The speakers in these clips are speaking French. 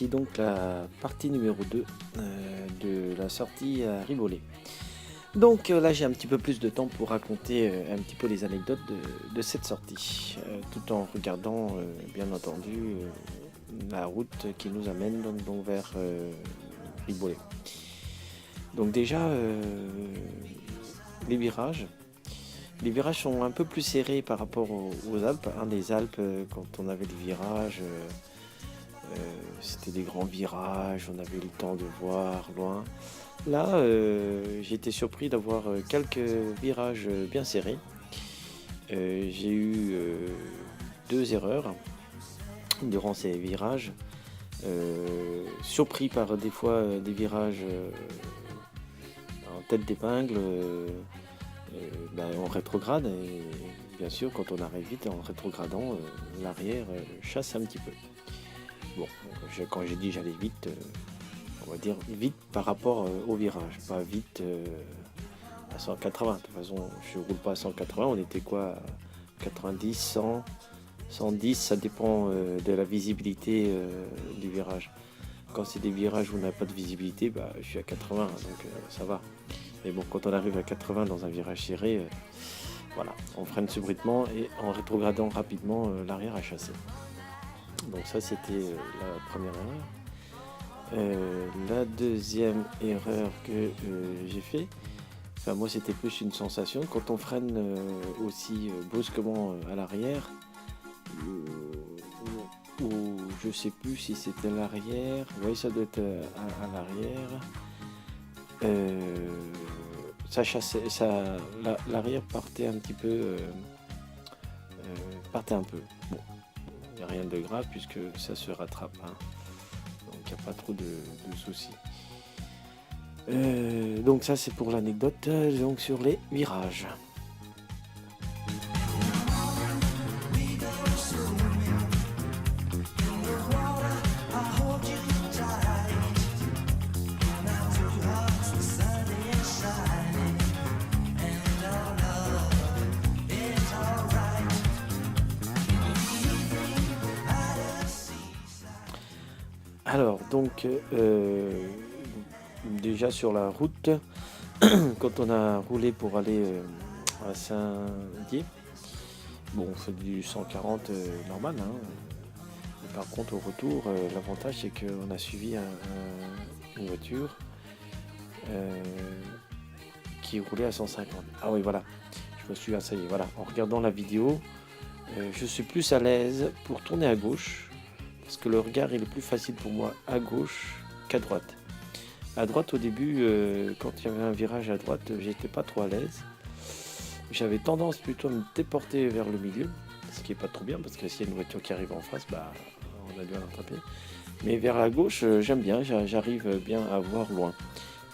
voici donc la partie numéro 2 de la sortie à Riboulet. Donc là j'ai un petit peu plus de temps pour raconter un petit peu les anecdotes de cette sortie, tout en regardant bien entendu la route qui nous amène donc vers Riboulet. Donc déjà les virages sont un peu plus serrés par rapport aux Alpes. Les Alpes, quand on avait des virages, c'était des grands virages, on avait le temps de voir loin. Là, j'ai été surpris d'avoir quelques virages bien serrés. J'ai eu 2 erreurs durant ces virages. Surpris par des fois des virages en tête d'épingle, en rétrograde. Et bien sûr, quand on arrive vite en rétrogradant, l'arrière chasse un petit peu. Bon, quand j'ai dit j'allais vite, on va dire vite par rapport au virage, pas vite à 180. De toute façon, je roule pas à 180, on était quoi, 90, 100, 110, ça dépend de la visibilité du virage. Quand c'est des virages où on n'a pas de visibilité, je suis à 80, donc ça va. Mais bon, quand on arrive à 80 dans un virage serré, voilà, on freine subitement et en rétrogradant rapidement, l'arrière a chassé. Donc ça, c'était la première erreur. La deuxième erreur que j'ai fait, moi c'était plus une sensation, quand on freine aussi brusquement à l'arrière, ou je sais plus si c'était l'arrière, oui ça doit être à l'arrière, ça chassait, l'arrière partait un petit peu, Bon, il n'y a rien de grave puisque ça se rattrape, hein. Donc il n'y a pas trop de soucis. Donc ça c'est pour l'anecdote donc sur les virages. Alors donc déjà sur la route, quand on a roulé pour aller à Saint-Dié, bon on fait du 140 normal, hein. Et par contre au retour, l'avantage c'est qu'on a suivi une voiture qui roulait à 150. Ah oui voilà, je me suis ça y est, voilà. En regardant la vidéo, je suis plus à l'aise pour tourner à gauche. Parce que le regard il est plus facile pour moi à gauche qu'à droite. À droite au début, quand il y avait un virage à droite, j'étais pas trop à l'aise. J'avais tendance plutôt à me déporter vers le milieu, ce qui est pas trop bien parce que s'il y a une voiture qui arrive en face, on a dû la rattraper. Mais vers la gauche, j'aime bien, j'arrive bien à voir loin.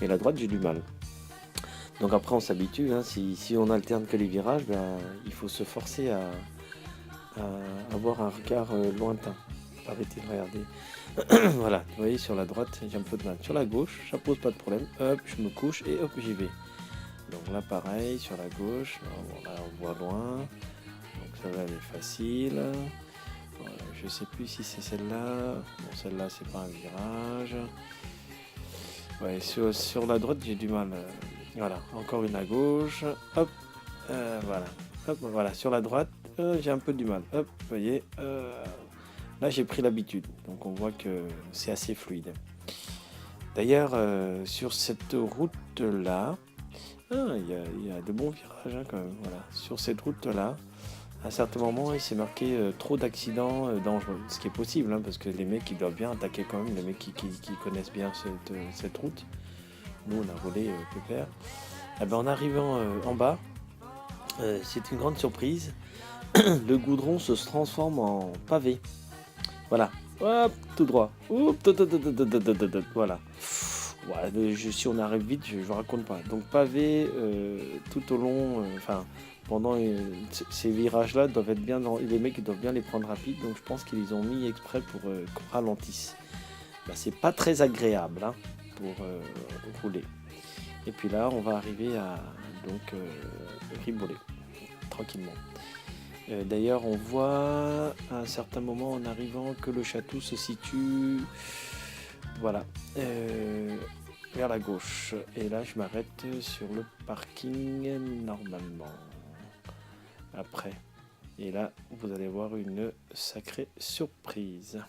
Et la droite, j'ai du mal. Donc après on s'habitue, hein, si on alterne que les virages, il faut se forcer à avoir un regard lointain. Arrêtez de regarder. Voilà, vous voyez sur la droite j'ai un peu de mal. Sur la gauche, ça pose pas de problème. Hop, je me couche et hop, j'y vais. Donc là pareil, sur la gauche, là on voit loin. Donc celle-là elle est facile. Voilà, je sais plus si c'est celle-là. Bon, celle-là c'est pas un virage. Ouais, sur la droite j'ai du mal. Voilà, encore une à gauche. Hop, voilà. Hop, voilà, sur la droite, j'ai un peu du mal. Hop, vous voyez. Là, j'ai pris l'habitude, donc on voit que c'est assez fluide. D'ailleurs, sur cette route-là, il y a de bons virages, hein, quand même. Voilà. Sur cette route-là, à certains moments, il s'est marqué trop d'accidents dangereux. Ce qui est possible, hein, parce que les mecs, ils doivent bien attaquer quand même, les mecs qui connaissent bien cette route. Nous, on a roulé pépère. En arrivant en bas, c'est une grande surprise. Le goudron se transforme en pavé. Voilà, hop, tout droit. Oup, voilà. Ouais, si on arrive vite, je raconte pas. Donc pavé tout au long, pendant ces virages-là doivent être bien, les mecs doivent bien les prendre rapide. Donc je pense qu'ils les ont mis exprès pour qu'on ralentisse. C'est pas très agréable, hein, pour rouler. Et puis là, on va arriver à Riboulet tranquillement. D'ailleurs, on voit à un certain moment en arrivant que le château se situe, voilà, vers la gauche. Et là, je m'arrête sur le parking normalement. Après. Et là, vous allez voir une sacrée surprise.